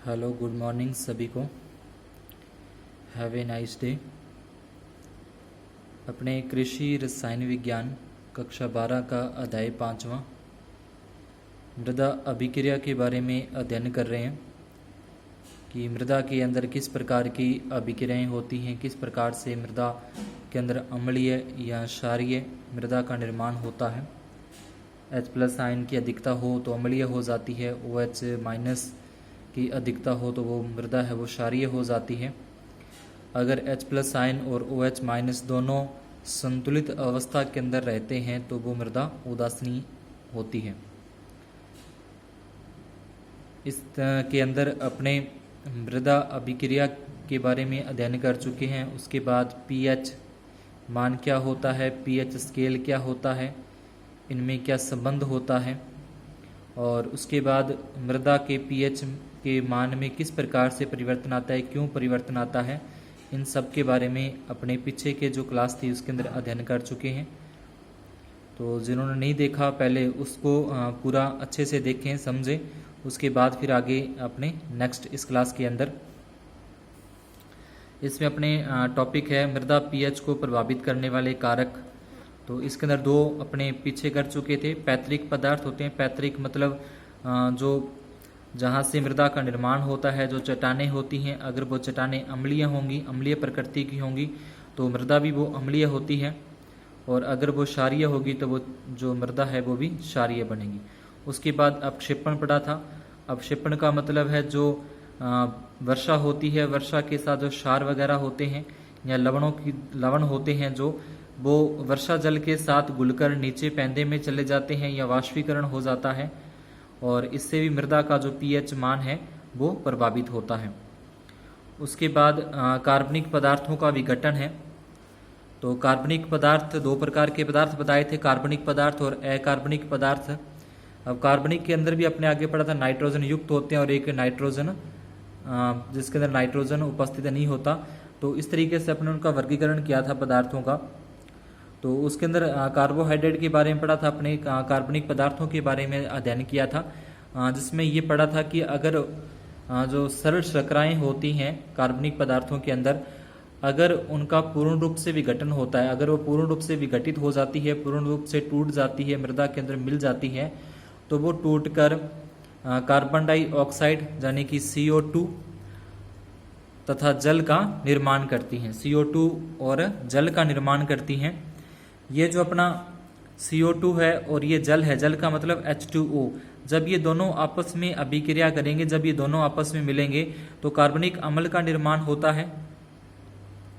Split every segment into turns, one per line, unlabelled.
Hello, good morning सभी को। Have a nice day. अपने कृषि रसायन विज्ञान कक्षा 12 का अध्याय 5वां मृदा अभिक्रिया के बारे में अध्ययन कर रहे हैं कि मृदा के अंदर किस प्रकार की अभिक्रियाएं होती हैं, किस प्रकार से मृदा के अंदर अम्लीय या क्षारीय मृदा का निर्माण होता है। H+ आयन की अधिकता हो तो अम्लीय हो जाती है, OH- की अधिकता हो तो वो मृदा है वो क्षारीय हो जाती है। अगर H+ आयन और OH- दोनों संतुलित अवस्था के अंदर रहते हैं तो वो मृदा उदासीन होती है। इस के अंदर अपने मृदा अभिक्रिया के बारे में अध्ययन कर चुके हैं। उसके बाद pH मान क्या होता है, pH स्केल क्या होता है, इनमें क्या संबंध होता है, और उसके बाद मृदा के pH के मान में किस प्रकार से परिवर्तन आता है, क्यों परिवर्तन आता है, इन सब के बारे में अपने पीछे के जो क्लास थी उसके अंदर अध्ययन कर चुके हैं। तो जिन्होंने नहीं देखा पहले उसको पूरा अच्छे से देखें, समझें, उसके बाद फिर आगे अपने नेक्स्ट इस क्लास के अंदर इसमें अपने टॉपिक है मृदा pH को प्रभावित करने वाले कारक। तो इसके अंदर दो अपने पीछे कर चुके थे। पैतृक पदार्थ होते हैं, पैतृक मतलब जो जहाँ से मृदा का निर्माण होता है, जो चट्टानें होती हैं, अगर वो चट्टानें अम्लीय होंगी, अम्लीय प्रकृति की होंगी तो मृदा भी वो अम्लीय होती है, और अगर वो क्षारीय होगी तो वो जो मृदा है वो भी क्षारीय बनेगी। उसके बाद अपक्षेपण पड़ा था। अपक्षेपण का मतलब है जो वर्षा होती है, वर्षा के साथ जो क्षार वगैरह होते हैं या लवण होते हैं जो वो वर्षा जल के साथ घुलकर नीचे पैंदे में चले जाते हैं या वाष्पीकरण हो जाता है, और इससे भी मृदा का जो pH मान है वो प्रभावित होता है। उसके बाद कार्बनिक पदार्थों का विघटन है। तो कार्बनिक पदार्थ दो प्रकार के पदार्थ बताए थे, कार्बनिक पदार्थ और अकार्बनिक पदार्थ। अब कार्बनिक के अंदर भी अपने आगे पढ़ा था नाइट्रोजन युक्त होते हैं और एक नाइट्रोजन जिसके अंदर नाइट्रोजन उपस्थित नहीं होता। तो इस तरीके से अपने उनका वर्गीकरण किया था पदार्थों का। तो उसके अंदर कार्बोहाइड्रेट के बारे में पढ़ा था, अपने कार्बनिक पदार्थों के बारे में अध्ययन किया था, जिसमें ये पढ़ा था कि अगर जो सरल शर्कराएं होती हैं कार्बनिक पदार्थों के अंदर, अगर उनका पूर्ण रूप से विघटन होता है, अगर वो पूर्ण रूप से विघटित हो जाती है, पूर्ण रूप से टूट जाती है, मृदा के अंदर मिल जाती है, तो वो टूट कर कार्बन डाइऑक्साइड यानी कि CO2 तथा जल का निर्माण करती हैं। CO2 और जल का निर्माण करती हैं। ये जो अपना CO2 है और ये जल है, जल का मतलब H2O, जब ये दोनों आपस में अभिक्रिया करेंगे, जब ये दोनों आपस में मिलेंगे तो कार्बनिक अम्ल का निर्माण होता है।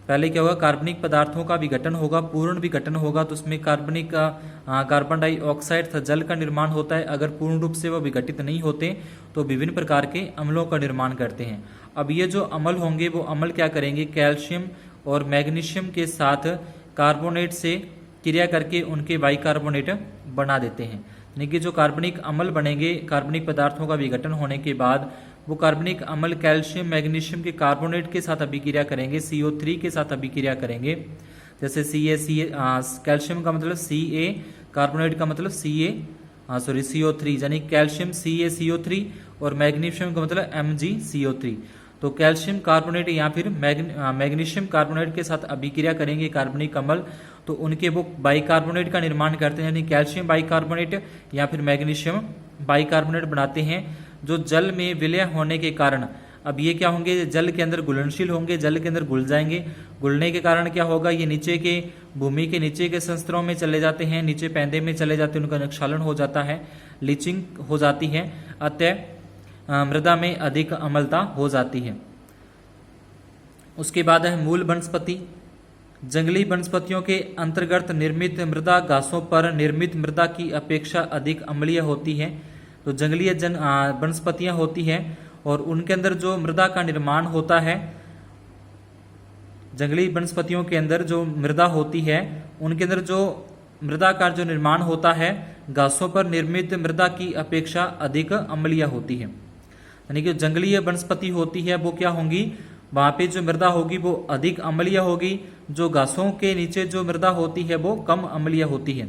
पहले क्या होगा, कार्बनिक पदार्थों का विघटन होगा, पूर्ण विघटन होगा, तो उसमें कार्बन डाइऑक्साइड तथा जल का निर्माण होता है। अगर पूर्ण रूप से वो विघटित नहीं होते तो विभिन्न प्रकार के अम्लों का निर्माण करते हैं। अब ये जो अम्ल होंगे वो अम्ल क्या करेंगे, कैल्शियम और मैग्नीशियम के साथ कार्बोनेट से क्रिया करके उनके बाइकार्बोनेट बना देते हैं। यानी कि जो कार्बनिक अम्ल बनेंगे कार्बनिक पदार्थों का विघटन होने के बाद, वो कार्बनिक अम्ल कैल्शियम मैग्नीशियम के कार्बोनेट के साथ अभिक्रिया करेंगे, CO3 के साथ अभिक्रिया करेंगे। जैसे कैल्शियम का मतलब Ca, कार्बोनेट का मतलब CO3, यानी कैल्शियम CaCO3 और मैग्नीशियम का मतलब MgCO3। तो कैल्शियम कार्बोनेट या फिर मैग्नीशियम कार्बोनेट के साथ अभिक्रिया करेंगे कार्बनिक अम्ल, तो उनके वो बाइकार्बोनेट का निर्माण करते हैं, यानी कैल्शियम बाइकार्बोनेट या फिर मैग्नीशियम बाइकार्बोनेट बनाते हैं, जो जल में विलय होने के कारण, अब ये क्या होंगे, जल के अंदर घुलनशील होंगे, जल के अंदर घुल जाएंगे। घुलने के कारण क्या होगा, ये नीचे के भूमि के नीचे के संस्तरों में चले जाते हैं, नीचे पैंदे में चले जाते हैं, उनका निक्षालन हो जाता है, लीचिंग हो जाती है, अतः मृदा में अधिक अम्लता हो जाती है। उसके बाद है मूल वनस्पति। जंगली वनस्पतियों के अंतर्गत निर्मित मृदा घासों पर निर्मित मृदा की अपेक्षा अधिक अम्लीय होती है। तो जंगली वनस्पतियां होती हैं और उनके अंदर जो मृदा का निर्माण होता है, जंगली वनस्पतियों के अंदर जो मृदा होती है उनके अंदर जो मृदा का जो निर्माण होता है घासों पर निर्मित मृदा की अपेक्षा अधिक अम्लीय होती है। यानी कि जंगली वनस्पति होती है वो क्या होंगी, वहां पे जो मृदा होगी वो अधिक अम्लीय होगी, जो घासों के नीचे जो मृदा होती है वो कम अम्लीय होती है।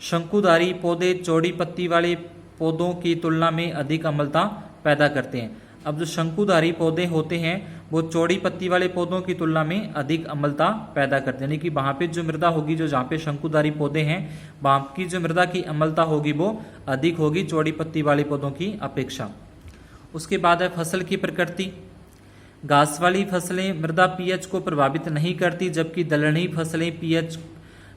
शंकुधारी पौधे चौड़ी पत्ती वाले पौधों की तुलना में अधिक अम्लता पैदा करते हैं। अब जो शंकुधारी पौधे होते हैं वो चौड़ी पत्ती वाले पौधों की तुलना में अधिक अम्लता पैदा करते हैं, यानी कि वहां पे जो मृदा होगी, जो जहाँ पे शंकुधारी पौधे हैं वहां की जो मृदा की अम्लता होगी वो अधिक होगी चौड़ी पत्ती वाले पौधों की अपेक्षा। उसके बाद है फसल की प्रकृति। घास वाली फसलें मृदा पीएच को प्रभावित नहीं करती, जबकि दलहनी फसलें पीएच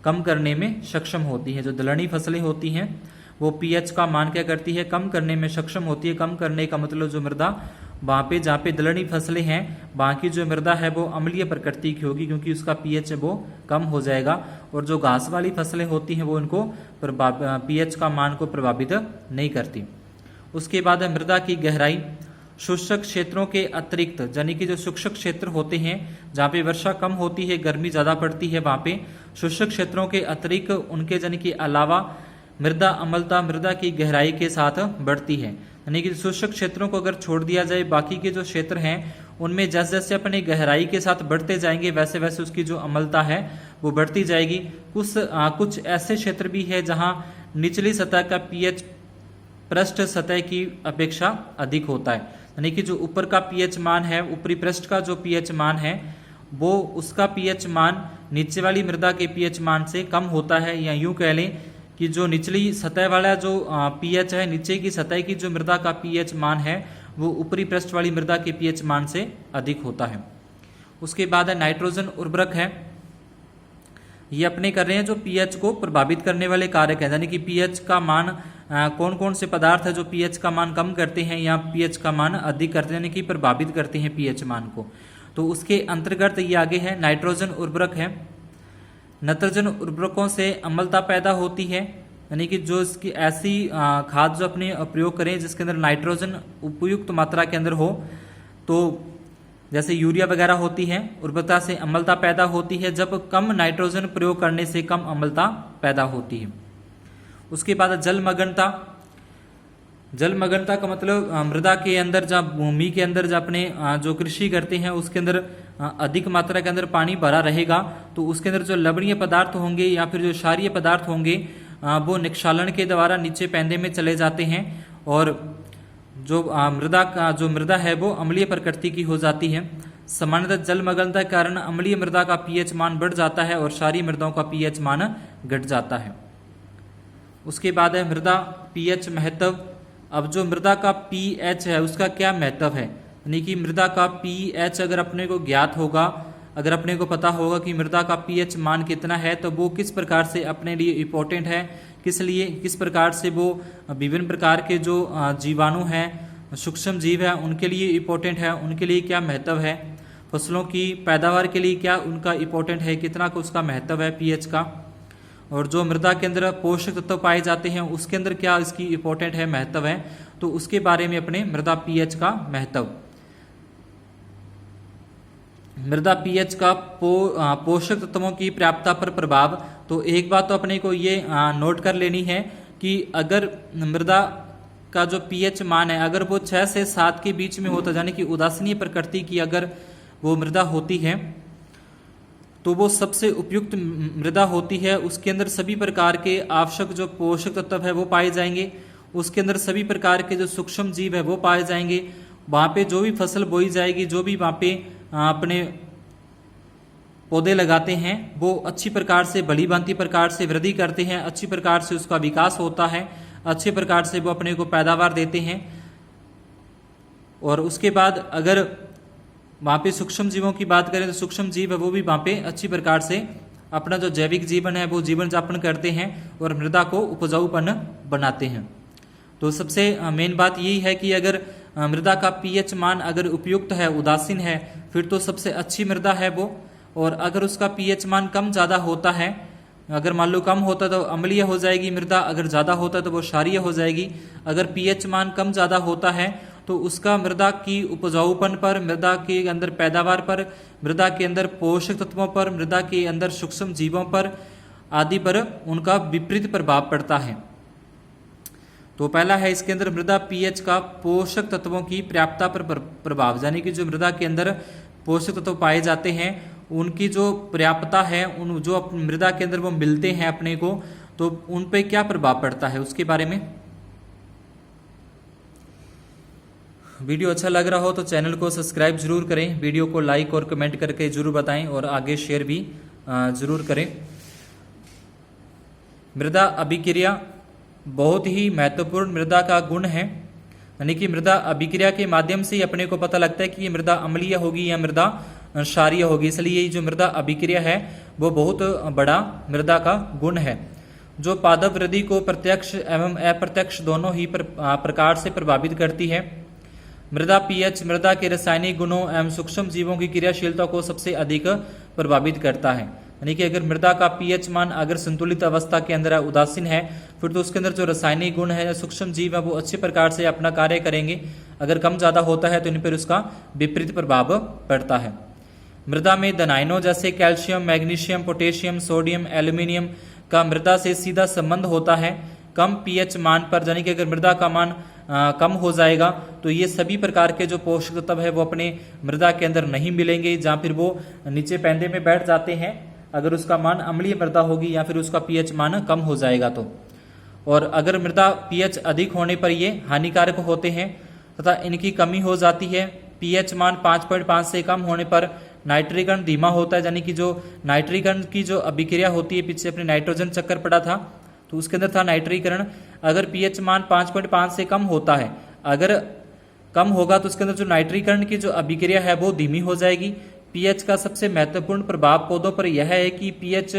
कम करने में सक्षम होती हैं। जो दलहनी फसलें होती हैं वो पीएच का मान क्या करती है, कम करने में सक्षम होती है। कम करने का मतलब जो मृदा वहाँ पे जहाँ पे दलहनी फसलें हैं वहाँ की जो मृदा है वो अम्लीय प्रकृति की होगी, क्योंकि उसका पीएच है वो कम हो जाएगा। और जो घास वाली फसलें होती हैं वो इनको पीएच का मान को प्रभावित नहीं करती। उसके बाद है मृदा की गहराई। शुष्क क्षेत्रों के अतिरिक्त, यानी कि जो शुष्क क्षेत्र होते हैं जहाँ पे वर्षा कम होती है, गर्मी ज्यादा पड़ती है, वहाँ पे शुष्क क्षेत्रों के अतिरिक्त उनके यानी कि अलावा मृदा अम्लता मृदा की गहराई के साथ बढ़ती है। यानी कि शुष्क क्षेत्रों को अगर छोड़ दिया जाए, बाकी के जो क्षेत्र हैं उनमें जैसे जैसे अपनी गहराई के साथ बढ़ते जाएंगे वैसे वैसे उसकी जो अम्लता है वो बढ़ती जाएगी। कुछ ऐसे क्षेत्र भी है जहाँ निचली सतह का पीएच पृष्ठ सतह की अपेक्षा अधिक होता है, यानी कि जो ऊपर का पीएच मान है, ऊपरी पृष्ठ का जो पीएच मान है वो उसका पीएच मान नीचे वाली मृदा के पीएच मान से कम होता है। या यूं कह लें कि जो निचली सतह वाला जो पीएच है, नीचे की सतह की जो मृदा का पीएच मान है वो ऊपरी पृष्ठ वाली मृदा के पीएच मान से अधिक होता है। उसके बाद है नाइट्रोजन उर्वरक है। ये अपने कर रहे हैं जो पीएच को प्रभावित करने वाले कारक है, यानी कि पीएच का मान कौन कौन से पदार्थ है जो पीएच का मान कम करते हैं या पीएच का मान अधिक करते हैं, यानी कि प्रभावित करते हैं पीएच मान को। तो उसके अंतर्गत ये आगे है नाइट्रोजन उर्वरक है। नाइट्रोजन उर्वरकों से अम्लता पैदा होती है, यानी कि जो इसकी ऐसी खाद जो अपने प्रयोग करें जिसके अंदर नाइट्रोजन उपयुक्त मात्रा के अंदर हो, तो जैसे यूरिया वगैरह होती है, उर्वरता से अम्लता पैदा होती है। जब कम नाइट्रोजन प्रयोग करने से कम अम्लता पैदा होती है। उसके बाद जलमग्नता। जलमग्नता का मतलब मृदा के अंदर जब भूमि के अंदर जब अपने जो कृषि करते हैं उसके अंदर अधिक मात्रा के अंदर पानी भरा रहेगा तो उसके अंदर जो लवणीय पदार्थ होंगे या फिर जो क्षारीय पदार्थ होंगे वो निक्षालन के द्वारा नीचे पैंदे में चले जाते हैं और जो मृदा है वो अम्लीय प्रकृति की हो जाती है। सामान्यतः जलमग्नता के कारण अम्लीय मृदा का पीएच मान बढ़ जाता है और क्षारीय मृदाओं का पीएच मान घट जाता है। उसके बाद है मृदा पीएच महत्व। अब जो मृदा का पीएच है उसका क्या महत्व है, यानी कि मृदा का पीएच अगर अपने को ज्ञात होगा, अगर अपने को पता होगा कि मृदा का पीएच मान कितना है तो वो किस प्रकार से अपने लिए इम्पोर्टेंट है, किस प्रकार से वो विभिन्न प्रकार के जो जीवाणु हैं, सूक्ष्म जीव है उनके लिए इम्पोर्टेंट है, उनके लिए क्या महत्व है, फसलों की पैदावार के लिए क्या उनका इम्पोर्टेंट है, कितना का उसका महत्व है पीएच का, और जो मृदा के अंदर पोषक तत्व पाए जाते हैं उसके अंदर क्या इसकी इम्पोर्टेंट है, महत्व है, तो उसके बारे में अपने मृदा पीएच का महत्व। मृदा पीएच का पोषक तत्वों की पर्याप्तता पर प्रभाव। तो एक बात तो अपने को ये नोट कर लेनी है कि अगर मृदा का जो पीएच मान है अगर वो 6 से 7 के बीच में होता, यानी कि उदासीन प्रकृति की अगर वो मृदा होती है तो वो सबसे उपयुक्त मृदा होती है। उसके अंदर सभी प्रकार के आवश्यक जो पोषक तत्व है वो पाए जाएंगे, उसके अंदर सभी प्रकार के जो सूक्ष्म जीव है वो पाए जाएंगे। वहाँ पे जो भी फसल बोई जाएगी, जो भी वहाँ पे अपने पौधे लगाते हैं वो अच्छी प्रकार से भली भांति प्रकार से वृद्धि करते हैं, अच्छी प्रकार से उसका विकास होता है, अच्छे प्रकार से वो अपने को पैदावार देते हैं। और उसके बाद अगर वहाँ पे सूक्ष्म जीवों की बात करें तो सूक्ष्म जीव है वो भी वहाँ पे अच्छी प्रकार से अपना जो जैविक जीवन है वो जीवन यापन करते हैं और मृदा को उपजाऊपन बनाते हैं। तो सबसे मेन बात यही है कि अगर मृदा का पीएच मान अगर उपयुक्त है, उदासीन है, फिर तो सबसे अच्छी मृदा है वो। और अगर उसका पीएच मान कम ज़्यादा होता है, अगर मान लो कम होता तो अम्लीय हो जाएगी मृदा, अगर ज़्यादा होता तो वो क्षारीय हो जाएगी। अगर पीएच मान कम ज़्यादा होता है तो उसका मृदा की उपजाऊपन पर, मृदा के अंदर पैदावार पर, मृदा के अंदर पोषक तत्वों पर, मृदा के अंदर सूक्ष्म जीवों पर आदि पर उनका विपरीत प्रभाव पड़ता है। तो पहला है इसके अंदर मृदा पीएच का पोषक तत्वों की पर्याप्तता पर प्रभाव, यानी कि जो मृदा के अंदर पोषक तत्व पाए जाते हैं उनकी जो पर्याप्तता है, उन जो मृदा के अंदर वो मिलते हैं अपने को, तो उन पे क्या प्रभाव पड़ता है उसके बारे में। वीडियो अच्छा लग रहा हो तो चैनल को सब्सक्राइब जरूर करें, वीडियो को लाइक और कमेंट करके जरूर बताएं और आगे शेयर भी जरूर करें। मृदा अभिक्रिया बहुत ही महत्वपूर्ण मृदा का गुण है, यानी कि मृदा अभिक्रिया के माध्यम से ही अपने को पता लगता है कि ये मृदा अम्लीय होगी या मृदा क्षारीय होगी। इसलिए जो मृदा अभिक्रिया है वो बहुत बड़ा मृदा का गुण है, जो पादप वृद्धि को प्रत्यक्ष एवं अप्रत्यक्ष दोनों ही प्रकार से प्रभावित करती है। मृदा पीएच मृदा के रासायनिक गुणों एवं सूक्ष्म जीवों की क्रियाशीलता को सबसे अधिक प्रभावित करता है। यानी कि अगर मृदा का पीएच मान अगर संतुलित अवस्था के अंदर उदासीन है, फिर तो उसके अंदर जो रासायनिक गुण है या सूक्ष्म जीव है वो अच्छे प्रकार से अपना कार्य करेंगे। अगर कम ज़्यादा होता है तो इन पर उसका विपरीत प्रभाव पड़ता है। मृदा में धनायनों जैसे calcium, magnesium, potassium, sodium, aluminium का मृदा से सीधा संबंध होता है। कम पीएच मान पर, यानी कि अगर मृदा का मान कम हो जाएगा तो ये सभी प्रकार के जो पोषक तत्व है वो अपने मृदा के अंदर नहीं मिलेंगे, जहाँ फिर वो नीचे पैंदे में बैठ जाते हैं अगर उसका मान अम्लीय मृदा होगी या फिर उसका पीएच मान कम हो जाएगा तो। और अगर मृदा पीएच अधिक होने पर ये हानिकारक होते हैं तथा इनकी कमी हो जाती है। पीएच मान 5.5 से कम होने पर नाइट्रीकरण धीमा होता है, यानी कि जो नाइट्रीकरण की जो अभिक्रिया होती है, पीछे अपने नाइट्रोजन चक्कर पड़ा था तो उसके अंदर था नाइट्रीकरण। अगर पीएच मान 5.5 से कम होता है, अगर कम होगा तो उसके अंदर जो नाइट्रीकरण की जो अभिक्रिया है वो धीमी हो जाएगी। पीएच का सबसे महत्वपूर्ण प्रभाव पौधों पर यह है कि पीएच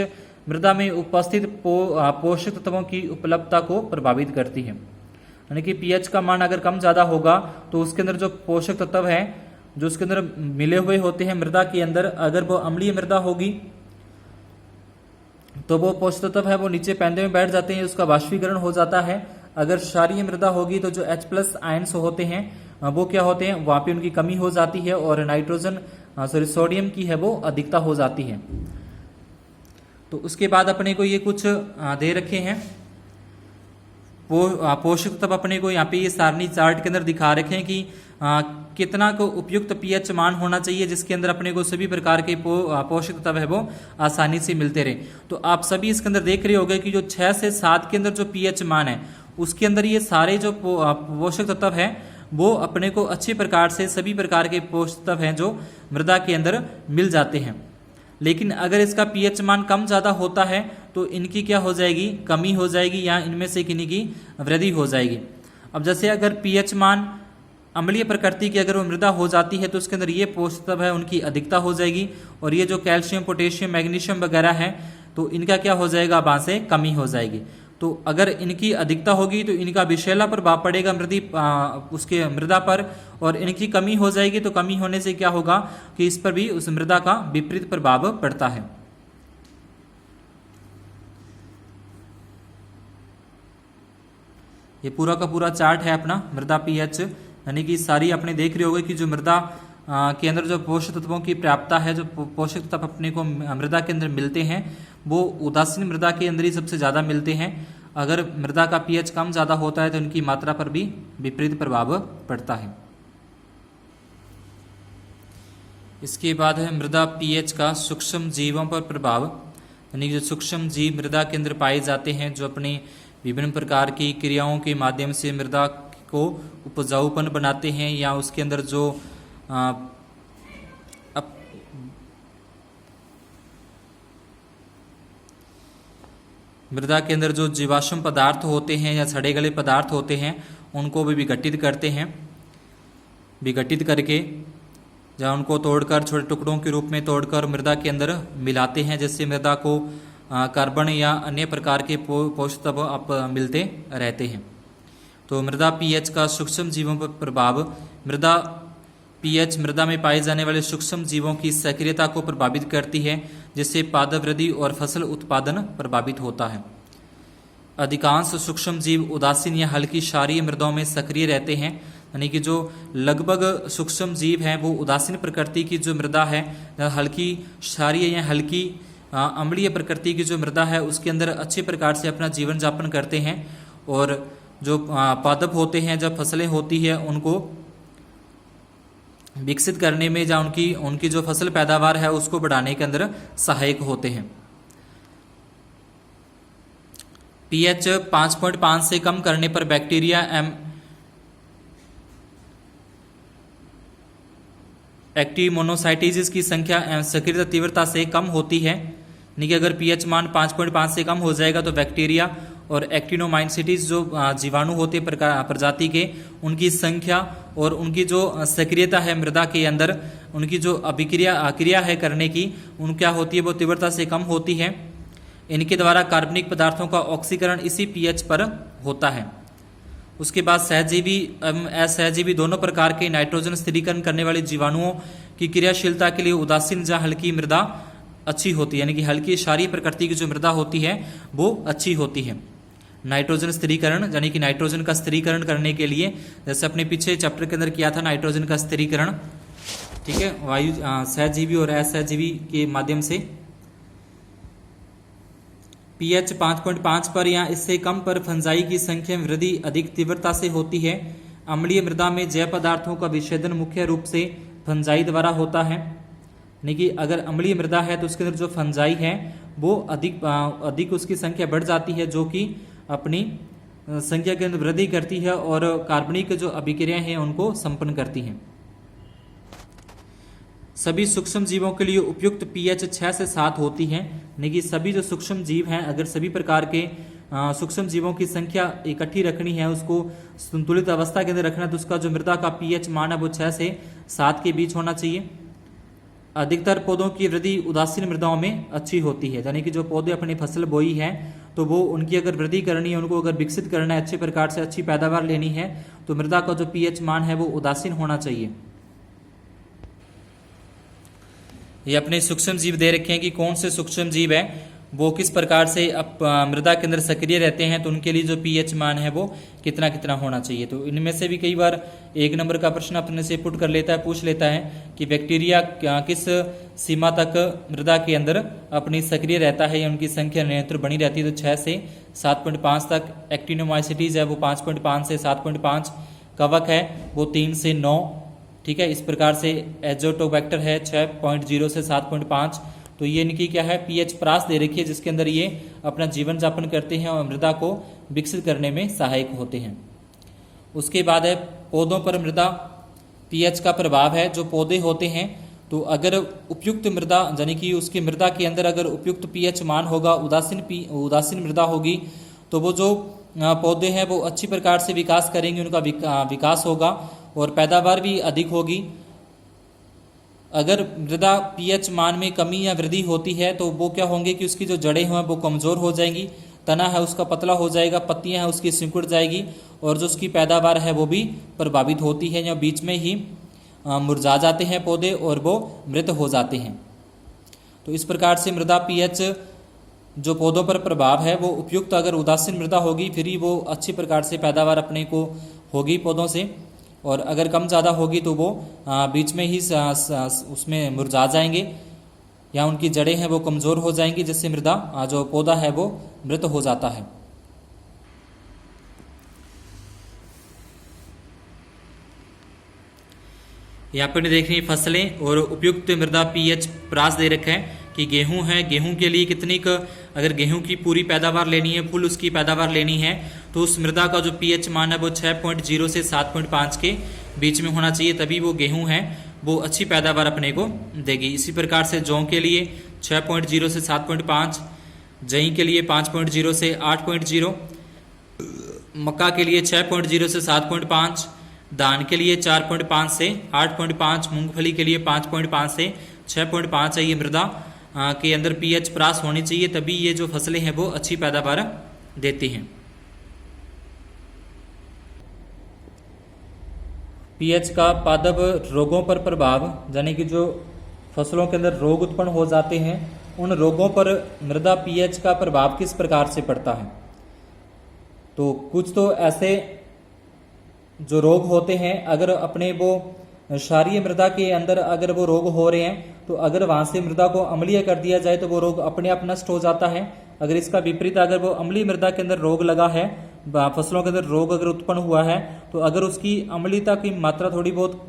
मृदा में उपस्थित पोषक तत्वों की उपलब्धता को प्रभावित करती है। यानी कि पीएच का मान अगर कम ज्यादा होगा तो उसके अंदर जो पोषक तत्व है जो उसके अंदर मिले हुए होते हैं मृदा के अंदर, अगर वो अम्लीय मृदा होगी तो वो पोषक तत्व है वो नीचे पैंदे में बैठ जाते हैं, उसका वाष्पीकरण हो जाता है। अगर क्षारीय मृदा होगी तो जो H+ आयन्स होते हैं वो क्या होते हैं, वहां पे उनकी कमी हो जाती है और नाइट्रोजन सोडियम की है वो अधिकता हो जाती है। तो उसके बाद अपने को ये कुछ दे रखे हैं पोषक तत्व, अपने को यहाँ पे ये सारणी चार्ट के अंदर दिखा रखे हैं कि कितना को उपयुक्त पीएच मान होना चाहिए जिसके अंदर अपने को सभी प्रकार के पोषक तत्व है वो आसानी से मिलते रहे। तो आप सभी इसके अंदर देख रहे होंगे कि जो 6 से 7 के अंदर जो पीएच मान है उसके अंदर ये सारे जो पोषक तत्व है वो अपने को अच्छी प्रकार से सभी प्रकार के पोषक तत्व हैं जो मृदा के अंदर मिल जाते हैं। लेकिन अगर इसका पीएच मान कम ज़्यादा होता है तो इनकी क्या हो जाएगी, कमी हो जाएगी या इनमें से किन्हीं की वृद्धि हो जाएगी। अब जैसे अगर पीएच मान अम्लीय प्रकृति की अगर वो मृदा हो जाती है तो उसके अंदर ये पोषक तत्व है उनकी अधिकता हो जाएगी और ये जो कैल्शियम, पोटेशियम, मैग्नीशियम वगैरह है तो इनका क्या हो जाएगा, वहाँ से कमी हो जाएगी। तो अगर इनकी अधिकता होगी तो इनका विषैला प्रभाव पड़ेगा उसके मृदा पर, और इनकी कमी हो जाएगी तो कमी होने से क्या होगा कि इस पर भी उस मृदा का विपरीत प्रभाव पड़ता है। ये पूरा का पूरा चार्ट है अपना मृदा पीएच, यानी कि सारी आपने देख रहे होगे कि जो मृदा के अंदर जो पोषक तत्वों की प्राप्तता है, जो पोषक तत्व अपने को मृदा के अंदर मिलते हैं वो उदासीन मृदा के अंदर ही सबसे ज़्यादा मिलते हैं। अगर मृदा का पीएच कम ज़्यादा होता है तो इनकी मात्रा पर भी विपरीत प्रभाव पड़ता है। इसके बाद है मृदा पीएच का सूक्ष्म जीवों पर प्रभाव, यानी जो सूक्ष्म जीव मृदा के अंदर पाए जाते हैं जो अपने विभिन्न प्रकार की क्रियाओं के माध्यम से मृदा को उपजाऊपन बनाते हैं या उसके अंदर जो मृदा के अंदर जो जीवाश्म पदार्थ होते हैं या सड़े गले पदार्थ होते हैं उनको भी विघटित करते हैं। विघटित करके जहाँ उनको तोड़कर छोटे टुकड़ों के रूप में तोड़कर मृदा के अंदर मिलाते हैं, जिससे मृदा को कार्बन या अन्य प्रकार के पोषक तत्व आप मिलते रहते हैं। तो मृदा पीएच का सूक्ष्म जीवों पर प्रभाव, मृदा पीएच मृदा में पाए जाने वाले सूक्ष्म जीवों की सक्रियता को प्रभावित करती है, जिससे पादप वृद्धि और फसल उत्पादन प्रभावित होता है। अधिकांश सूक्ष्म जीव उदासीन या हल्की क्षारीय मृदाओं में सक्रिय रहते हैं, यानी कि जो लगभग सूक्ष्म जीव हैं वो उदासीन प्रकृति की जो मृदा है, हल्की क्षारीय या हल्की अम्लीय प्रकृति की जो मृदा है उसके अंदर अच्छे प्रकार से अपना जीवन यापन करते हैं और जो पादप होते हैं, जब फसलें होती है उनको विकसित करने में या उनकी जो फसल पैदावार है उसको बढ़ाने के अंदर सहायक होते हैं। पीएच 5.5 से कम करने पर बैक्टीरिया एक्टिव मोनोसाइटेज की संख्या सक्रियता तीव्रता से कम होती है, यानी कि अगर पीएच मान 5.5 से कम हो जाएगा तो बैक्टीरिया और एक्टिनोमाइसीटीज जो जीवाणु होते प्रजाति के, उनकी संख्या और उनकी जो सक्रियता है मृदा के अंदर, उनकी जो क्रिया है करने की, उन क्या होती है वो तीव्रता से कम होती है। इनके द्वारा कार्बनिक पदार्थों का ऑक्सीकरण इसी पीएच पर होता है। उसके बाद सहजीवी एवं असहजीवी दोनों प्रकार के नाइट्रोजन स्थिरीकरण करने वाले जीवाणुओं की क्रियाशीलता के लिए उदासीन या हल्की मृदा अच्छी होती है, यानी कि हल्की क्षारीय प्रकृति की जो मृदा होती है वो अच्छी होती है। नाइट्रोजन स्थिरीकरण यानी कि नाइट्रोजन का स्थिरीकरण करने के लिए, जैसे अपने पीछे चैप्टर के अंदर किया था नाइट्रोजन का स्थिरीकरण, ठीक है, वायु सहजीवी और असहजीवी के माध्यम से। पीएच 5.5 पर या इससे कम पर फंजाई की संख्या में वृद्धि अधिक तीव्रता से होती है। अम्लीय मृदा में जैव पदार्थों का विच्छेदन मुख्य रूप से फंजाई द्वारा होता है, यानी कि अगर अम्लीय मृदा है तो उसके अंदर जो फंजाई है वो अधिक उसकी संख्या बढ़ जाती है, जो कि अपनी संख्या के अंदर वृद्धि करती है और कार्बनिक जो अभिक्रियाएं हैं उनको संपन्न करती हैं। सभी सूक्ष्म जीवों के लिए उपयुक्त पीएच 6 से 7 होती है, यानी कि सभी जो सूक्ष्म जीव हैं, अगर सभी प्रकार के सूक्ष्म जीवों की संख्या इकट्ठी रखनी है, उसको संतुलित अवस्था के अंदर रखना है, तो उसका जो मृदा का पीएच मान है वो 6 से 7 के बीच होना चाहिए। अधिकतर पौधों की वृद्धि उदासीन मृदाओं में अच्छी होती है, यानी कि जो पौधे अपनी फसल बोई है तो वो उनकी अगर वृद्धि करनी है, उनको अगर विकसित करना है, अच्छे प्रकार से अच्छी पैदावार लेनी है, तो मृदा का जो पीएच मान है वो उदासीन होना चाहिए। ये अपने सूक्ष्म जीव दे रखे हैं कि कौन से सूक्ष्म जीव है वो किस प्रकार से मृदा के अंदर सक्रिय रहते हैं, तो उनके लिए जो पीएच मान है वो कितना कितना होना चाहिए। तो इनमें से भी कई बार 1 नंबर का प्रश्न अपने से पुट कर लेता है, पूछ लेता है कि बैक्टीरिया किस सीमा तक मृदा के अंदर अपनी सक्रिय रहता है या उनकी संख्या निरंतर बनी रहती है। तो 6 से 7.5 तक। एक्टिनोमाइसीटीज है वो 5.5 से 7.5, कवक है वो 3 से 9, ठीक है। इस प्रकार से एजोटोबैक्टर है 6.0 से 7.5। तो ये इनकी क्या है, पीएच प्रास दे रखी है, जिसके अंदर ये अपना जीवन यापन करते हैं और मृदा को विकसित करने में सहायक होते हैं। उसके बाद है पौधों पर मृदा पीएच का प्रभाव है। जो पौधे होते हैं तो अगर उपयुक्त मृदा यानी कि उसकी मृदा के अंदर अगर उपयुक्त पीएच मान होगा, उदासीन मृदा होगी, तो वो जो पौधे हैं वो अच्छी प्रकार से विकास करेंगे, उनका विकास होगा और पैदावार भी अधिक होगी। अगर मृदा पीएच मान में कमी या वृद्धि होती है तो वो क्या होंगे कि उसकी जो जड़ें हैं वो कमज़ोर हो जाएंगी, तना है उसका पतला हो जाएगा, पत्तियां हैं उसकी सिकुड़ जाएगी और जो उसकी पैदावार है वो भी प्रभावित होती है, या बीच में ही मुरझा जाते हैं पौधे और वो मृत हो जाते हैं। तो इस प्रकार से मृदा पीएच जो पौधों पर प्रभाव है वो उपयुक्त अगर उदासीन मृदा होगी फिर ही वो अच्छी प्रकार से पैदावार अपने को होगी पौधों से, और अगर कम ज़्यादा होगी तो वो बीच में ही उसमें मुरझा जाएंगे या उनकी जड़ें हैं वो कमज़ोर हो जाएंगी, जिससे मृदा जो पौधा है वो मृत हो जाता है। यहाँ पर देख रही फसलें और उपयुक्त मृदा पीएच प्रास दे रखा है कि गेहूं है, गेहूं के लिए कितनी अगर गेहूं की पूरी पैदावार लेनी है, फुल उसकी पैदावार लेनी है, तो उस मृदा का जो पीएच मान है वो 6.0 से 7.5 के बीच में होना चाहिए, तभी वो गेहूं है वो अच्छी पैदावार अपने को देगी। इसी प्रकार से जौ के लिए 6.0 से 7.5, जई के लिए 5.0 से 8.0, मक्का के लिए 6.0 से 7.5, धान के लिए 4.5 से 8.5, मूंगफली के लिए 5.5 से 6.5 है। ये मृदा के अंदर पीएच प्रास होनी चाहिए, तभी ये जो फसलें हैं वो अच्छी पैदावार देती हैं। पीएच का पादप रोगों पर प्रभाव, यानी कि जो फसलों के अंदर रोग उत्पन्न हो जाते हैं उन रोगों पर मृदा पीएच का प्रभाव किस प्रकार से पड़ता है। तो कुछ तो ऐसे जो रोग होते हैं, अगर अपने वो क्षारीय मृदा के अंदर अगर वो रोग हो रहे हैं तो अगर वहां से मृदा को अम्लीय कर दिया जाए तो वो रोग अपने आप नष्ट हो जाता है। अगर इसका विपरीत अगर वो अम्लीय मृदा के अंदर रोग लगा है, फसलों के अंदर रोग अगर उत्पन्न हुआ है, तो अगर उसकी अम्लीयता की मात्रा थोड़ी बहुत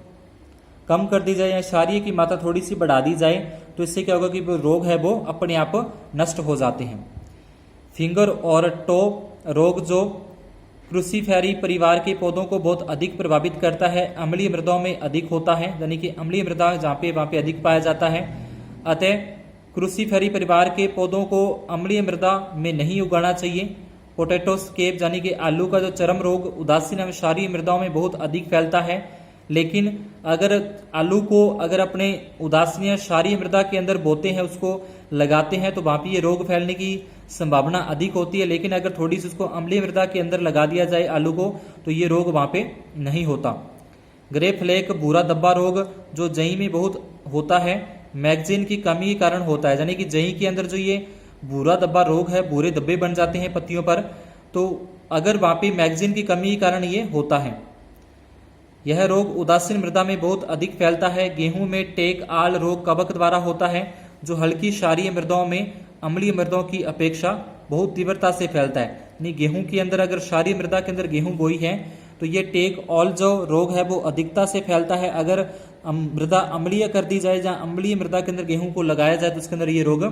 कम कर दी जाए या क्षारीय की मात्रा थोड़ी सी बढ़ा दी जाए, तो इससे क्या होगा कि वो रोग है वो अपने आप नष्ट हो जाते हैं। फिंगर और टो रोग जो क्रूसीफेरी परिवार के पौधों को बहुत अधिक प्रभावित करता है, अम्लीय मृदाओं में अधिक होता है, यानी कि अम्लीय मृदा जहाँ पे वहाँ पे अधिक पाया जाता है। अतः क्रूसीफेरी परिवार के पौधों को अम्लीय मृदा में नहीं उगाना चाहिए। पोटैटो स्केप यानी कि आलू का जो चरम रोग उदासीन एवं क्षारीय मृदाओं में बहुत अधिक फैलता है, लेकिन अगर आलू को अगर अपने उदासीन या क्षारीय मृदा के अंदर बोते हैं, उसको लगाते हैं, तो वहाँ पे ये रोग फैलने की संभावना अधिक होती है। लेकिन अगर थोड़ी सी उसको अम्लीय मृदा के अंदर लगा दिया जाए आलू को, तो ये रोग वहाँ पे नहीं होता। ग्रे फ्लेक भूरा धब्बा रोग जो जई में बहुत होता है, मैगजीन की कमी के कारण होता है, यानी कि जई के अंदर जो ये भूरा धब्बा रोग है, भूरे धब्बे बन जाते हैं पत्तियों पर, तो अगर वहाँ पे मैगजीन की कमी के कारण ये होता है। यह रोग उदासीन मृदा में बहुत अधिक फैलता है। गेहूं में टेक आल रोग कवक द्वारा होता है, जो हल्की क्षारीय मृदाओं में अम्लीय मृदाओं की अपेक्षा बहुत तीव्रता से फैलता है। यानी गेहूं के अंदर अगर क्षारीय मृदा के अंदर गेहूं बोई है, तो ये टेक ऑल जो रोग है वो अधिकता से फैलता है। अगर मृदा अम्लीय कर दी जाए, जहाँ अम्लीय मृदा के अंदर गेहूं को लगाया जाए, तो उसके अंदर ये रोग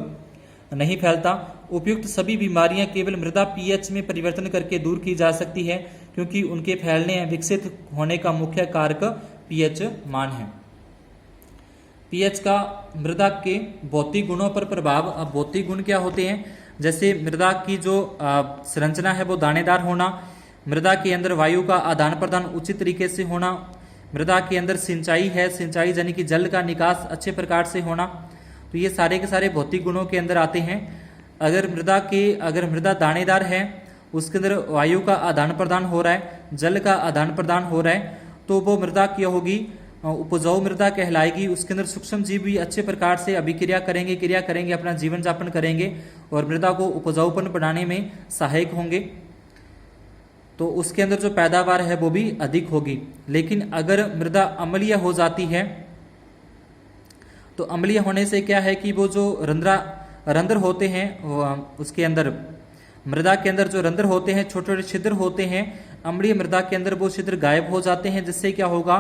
नहीं फैलता। उपयुक्त सभी बीमारियां केवल मृदा पीएच में परिवर्तन करके दूर की जा सकती है, क्योंकि उनके फैलने या विकसित होने का मुख्य कारक पीएच मान है। पीएच का मृदा के भौतिक गुणों पर प्रभाव। अब भौतिक गुण क्या होते हैं? जैसे मृदा की जो संरचना है वो दानेदार होना, मृदा के अंदर वायु का आदान प्रदान उचित तरीके से होना, मृदा के अंदर सिंचाई है, सिंचाई यानी कि जल का निकास अच्छे प्रकार से होना, तो ये सारे के सारे भौतिक गुणों के अंदर आते हैं। अगर मृदा दानेदार है, उसके अंदर वायु का आदान प्रदान हो रहा है, जल का आदान प्रदान हो रहा है, तो वो मृदा क्या होगी? उपजाऊ मृदा कहलाएगी। उसके अंदर सूक्ष्म जीव भी अच्छे प्रकार से अभिक्रिया करेंगे, अपना जीवन यापन करेंगे और मृदा को उपजाऊपन बनाने में सहायक होंगे, तो उसके अंदर जो पैदावार है वो भी अधिक होगी। लेकिन अगर मृदा अम्लीय हो जाती है, तो अम्लीय होने से क्या है कि वो जो रंध्र होते हैं, उसके अंदर मृदा के अंदर जो रंध्र होते हैं, छोटे छोटे छिद्र होते हैं, अम्लीय मृदा के अंदर वो छिद्र गायब हो जाते हैं, जिससे क्या होगा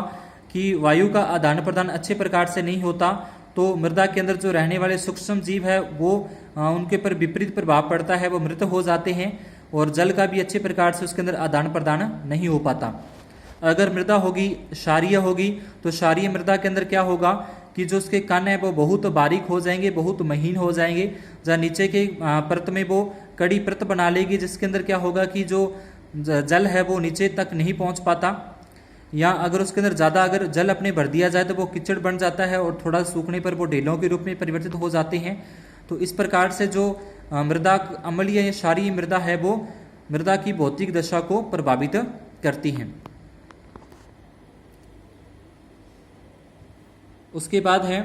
कि वायु का आदान प्रदान अच्छे प्रकार से नहीं होता, तो मृदा के अंदर जो रहने वाले सूक्ष्म जीव है वो उनके पर विपरीत प्रभाव पड़ता है, वो मृत हो जाते हैं और जल का भी अच्छे प्रकार से उसके अंदर आदान प्रदान नहीं हो पाता। अगर मृदा होगी क्षारीय होगी, तो क्षारीय मृदा के अंदर क्या होगा कि जो उसके कण है वो बहुत बारीक हो जाएंगे, बहुत महीन हो जाएंगे, जहाँ नीचे के परत में वो कड़ी परत बना लेगी, जिसके अंदर क्या होगा कि जो जल है वो नीचे तक नहीं पहुंच पाता, या अगर उसके अंदर ज़्यादा अगर जल अपने भर दिया जाए तो वो कीचड़ बन जाता है और थोड़ा सूखने पर वो ढेलों के रूप में परिवर्तित हो जाते हैं। तो इस प्रकार से जो मृदा अम्लीय या क्षारीय मृदा है वो मृदा की भौतिक दशा को प्रभावित करती हैं। उसके बाद है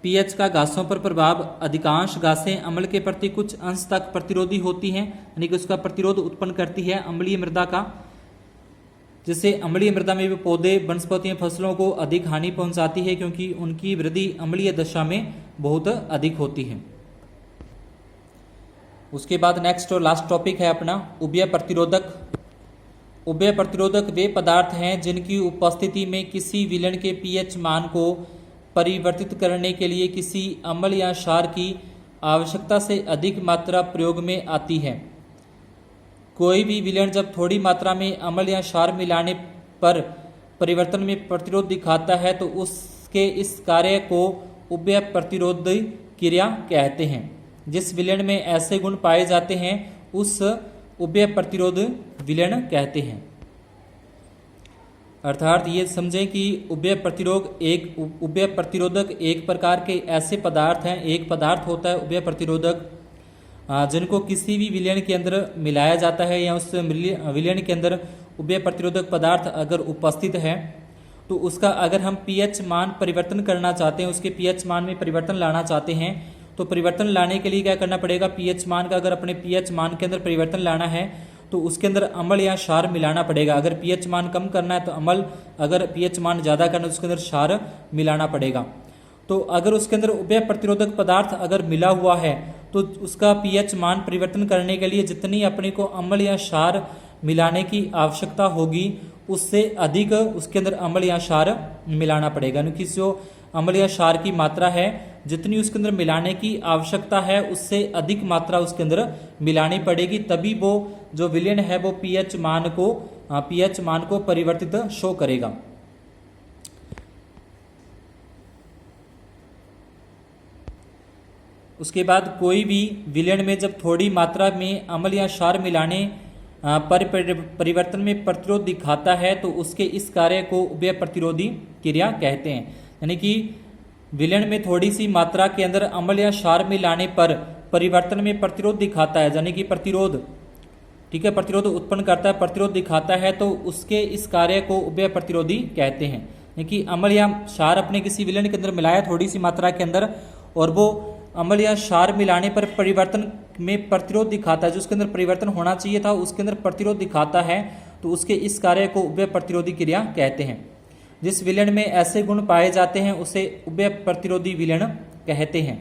पीएच का घासों पर प्रभाव। अधिकांश घासें अम्ल के प्रति कुछ अंश तक प्रतिरोधी होती हैं, यानी कि उसका प्रतिरोध उत्पन्न करती है अम्लीय मृदा का, जिससे अम्लीय मृदा में भी पौधे, वनस्पतियों, फसलों को अधिक हानि पहुंचाती है, क्योंकि उनकी वृद्धि अम्लीय दशा में बहुत अधिक होती है। उसके बाद नेक्स्ट और लास्ट टॉपिक है अपना उभय प्रतिरोधक। उभय प्रतिरोधक वे पदार्थ हैं जिनकी उपस्थिति में किसी विलयन के पीएच मान को परिवर्तित करने के लिए किसी अम्ल या क्षार की आवश्यकता से अधिक मात्रा प्रयोग में आती है। कोई भी विलयन जब थोड़ी मात्रा में अम्ल या क्षार मिलाने पर परिवर्तन में प्रतिरोध दिखाता है, तो उसके इस कार्य को उभय प्रतिरोध क्रिया कहते हैं। जिस विलयन में ऐसे गुण पाए जाते हैं उस उभय प्रतिरोध विलयन कहते हैं। अर्थात ये समझें कि उभय प्रतिरोधक एक प्रकार के ऐसे पदार्थ हैं, एक पदार्थ होता है उभय प्रतिरोधक, जिनको किसी भी विलयन के अंदर मिलाया जाता है या उस विलयन के अंदर उभय प्रतिरोधक पदार्थ अगर उपस्थित है, तो उसका अगर हम पीएच मान परिवर्तन करना चाहते हैं, उसके पीएच मान में परिवर्तन लाना चाहते हैं, तो परिवर्तन लाने के लिए क्या करना पड़ेगा? पीएच मान का अगर अपने पीएच मान के अंदर परिवर्तन लाना है तो उसके अंदर अम्ल या क्षार मिलाना पड़ेगा। अगर पीएच मान कम करना है तो अम्ल, अगर पीएच मान ज़्यादा करना है तो उसके अंदर क्षार मिलाना पड़ेगा। तो अगर उसके अंदर उभय प्रतिरोधक पदार्थ अगर मिला हुआ है तो उसका पीएच मान परिवर्तन करने के लिए जितनी अपने को अम्ल या क्षार मिलाने की आवश्यकता होगी उससे अधिक उसके अंदर अम्ल या क्षार मिलाना पड़ेगा, क्योंकि जो अम्ल या क्षार की मात्रा है जितनी उसके अंदर मिलाने की आवश्यकता है उससे अधिक मात्रा उसके अंदर मिलानी पड़ेगी, तभी वो जो विलयन है वो पीएच मान को परिवर्तित शो करेगा। उसके बाद कोई भी विलयन में जब थोड़ी मात्रा में अम्ल या क्षार मिलाने पर परिवर्तन में प्रतिरोध दिखाता है तो उसके इस कार्य को उभय प्रतिरोधी क्रिया कहते हैं। यानी कि विलयन में थोड़ी सी मात्रा के अंदर अम्ल या क्षार मिलाने पर परिवर्तन में प्रतिरोध दिखाता है, यानी कि प्रतिरोध, ठीक है, प्रतिरोध उत्पन्न करता है, प्रतिरोध दिखाता है, तो उसके इस कार्य को उभय प्रतिरोधी कहते हैं। यानी कि अम्ल या क्षार अपने किसी विलयन के अंदर मिलाया थोड़ी सी मात्रा के अंदर, और वो अम्ल या क्षार मिलाने पर परिवर्तन में प्रतिरोध दिखाता है, जो उसके अंदर परिवर्तन होना चाहिए था उसके अंदर प्रतिरोध दिखाता है, तो उसके इस कार्य को उभय प्रतिरोधी क्रिया कहते हैं। जिस विलयन में ऐसे गुण पाए जाते हैं उसे उभय प्रतिरोधी विलयन कहते हैं।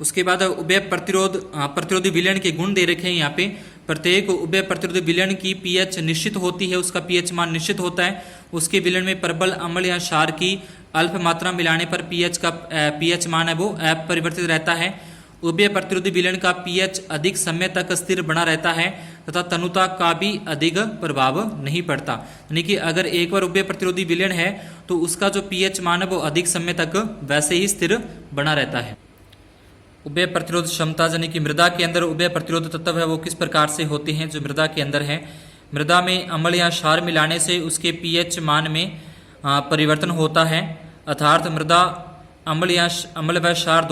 उसके बाद उभय प्रतिरोधी विलयन के गुण दे रखे हैं यहाँ पे। प्रत्येक उभय प्रतिरोधी विलयन की पीएच निश्चित होती है, उसका पीएच मान निश्चित होता है। उसके विलयन में प्रबल अम्ल या क्षार की अल्प मात्रा मिलाने पर पीएच मान है वो अपरिवर्तित रहता है। उभय प्रतिरोधी विलयन का पीएच अधिक समय तक स्थिर बना रहता है तथा तनुता का भी अधिक प्रभाव नहीं पड़ता। यानी कि अगर एक बार उभय प्रतिरोधी विलयन है तो उसका जो पीएच मान है वो अधिक समय तक वैसे ही स्थिर बना रहता है। उभय प्रतिरोध क्षमता, यानी कि मृदा के अंदर उभय प्रतिरोध तत्व है वो किस प्रकार से होते हैं जो मृदा के अंदर है। मृदा में अम्ल या क्षार मिलाने से उसके पीएच मान में परिवर्तन होता है, अर्थात मृदा अम्ल व क्षार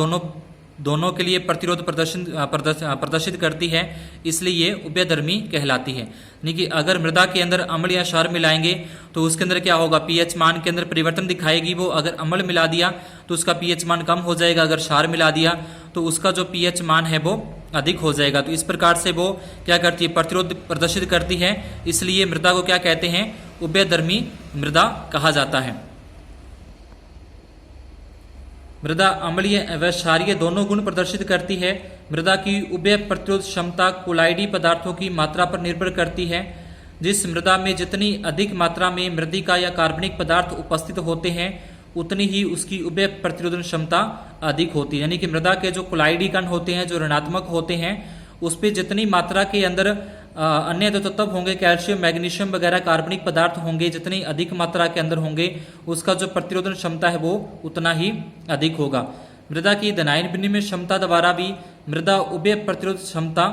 दोनों के लिए प्रतिरोध प्रदर्शित करती है, इसलिए ये उभयधर्मी कहलाती है। यानी कि अगर मृदा के अंदर अम्ल या क्षार मिलाएंगे तो उसके अंदर क्या होगा, पीएच मान के अंदर परिवर्तन दिखाएगी वो। अगर अम्ल मिला दिया तो उसका पीएच मान कम हो जाएगा, अगर क्षार मिला दिया तो उसका जो पीएच मान है वो अधिक हो जाएगा। तो इस प्रकार से वो क्या करती है, प्रतिरोध प्रदर्शित करती है, इसलिए मृदा को क्या कहते हैं, उभयधर्मी मृदा कहा जाता है। मृदा अम्लीय व क्षारीय दोनों गुण प्रदर्शित करती है। मृदा की उभय प्रतिरोध क्षमता कोलाइडी पदार्थों की मात्रा पर निर्भर करती है। जिस मृदा में जितनी अधिक मात्रा में मृदिका या कार्बनिक पदार्थ उपस्थित होते हैं उतनी ही उसकी उभय प्रतिरोधन क्षमता अधिक होती है। यानी कि मृदा के जो कोलाइडी कण होते हैं, जो ऋणात्मक होते हैं, उस पर जितनी मात्रा के अंदर अन्य जो तत्व होंगे, कैल्शियम, मैग्नीशियम वगैरह कार्बनिक पदार्थ होंगे, जितनी अधिक मात्रा के अंदर होंगे उसका जो प्रतिरोधन क्षमता है वो उतना ही अधिक होगा। मृदा की धनायन विनिमय क्षमता द्वारा भी मृदा उभय प्रतिरोध क्षमता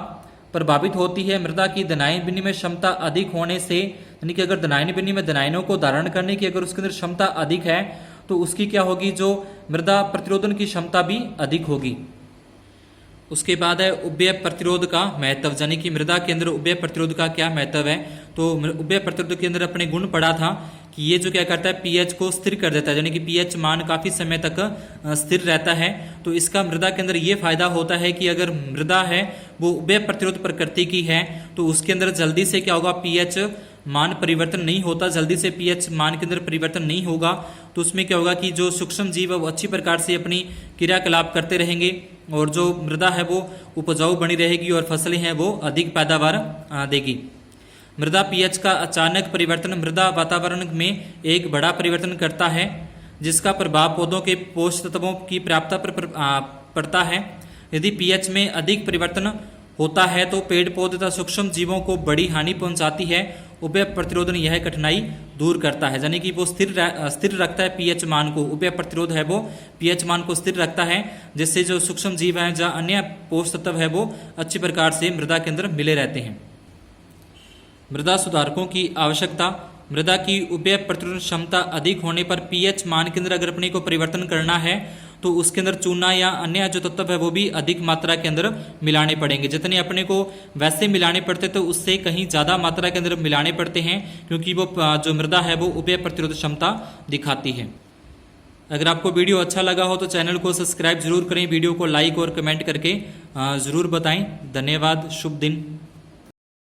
प्रभावित होती है। मृदा की धनायन विनिमय क्षमता अधिक होने से, यानी कि अगर धनायन विनिमय धनायनों को धारण करने की अगर उसके अंदर क्षमता अधिक है तो उसकी क्या होगी, जो मृदा प्रतिरोधन की क्षमता भी अधिक होगी। उसके बाद है उभय प्रतिरोध का महत्व, यानी कि मृदा के अंदर उभय प्रतिरोध का क्या महत्व है। तो उभय प्रतिरोध के अंदर अपने गुण पढ़ा था कि ये जो क्या करता है, पीएच को स्थिर कर देता है, यानी कि पीएच मान काफी समय तक स्थिर रहता है। तो इसका मृदा के अंदर ये फायदा होता है कि अगर मृदा है वो उभय प्रतिरोध प्रकृति की है तो उसके अंदर जल्दी से क्या होगा, पीएच मान परिवर्तन नहीं होता, जल्दी से पीएच मान के अंदर परिवर्तन नहीं होगा। तो उसमें क्या होगा कि जो सूक्ष्म जीव है वो अच्छी प्रकार से अपनी क्रियाकलाप करते रहेंगे और जो मृदा है वो उपजाऊ बनी रहेगी और फसलें हैं वो अधिक पैदावार देगी। मृदा पीएच का अचानक परिवर्तन मृदा वातावरण में एक बड़ा परिवर्तन करता है, जिसका प्रभाव पौधों के पोषक तत्वों की प्राप्तता पर पड़ता है। यदि पीएच में अधिक परिवर्तन होता है तो पेड़ पौधे तथा सूक्ष्म जीवों को बड़ी हानि पहुंचाती है। उभय प्रतिरोधन यह कठिनाई दूर करता है, यानी कि वो स्थिर रखता है पीएच मान को। उभय प्रतिरोध है वो पीएच मान को स्थिर रखता है, जिससे जो सूक्ष्म जीव हैं, जहाँ अन्य पोषक तत्व है वो अच्छी प्रकार से मृदा के अंदर मिले रहते हैं। मृदा सुधारकों की आवश्यकता, मृदा की उभय प्रतिरोधन क्षमता अधिक होने पर पीएच मान के अंदर अगर अपने को परिवर्तन करना है तो उसके अंदर चूना या अन्य जो तत्व है वो भी अधिक मात्रा के अंदर मिलाने पड़ेंगे। जितने अपने को वैसे मिलाने पड़ते तो उससे कहीं ज़्यादा मात्रा के अंदर मिलाने पड़ते हैं, क्योंकि वो जो मृदा है वो उभय प्रतिरोध क्षमता दिखाती है। अगर आपको वीडियो अच्छा लगा हो तो चैनल को सब्सक्राइब जरूर करें, वीडियो को लाइक और कमेंट करके ज़रूर बताएं। धन्यवाद, शुभ दिन।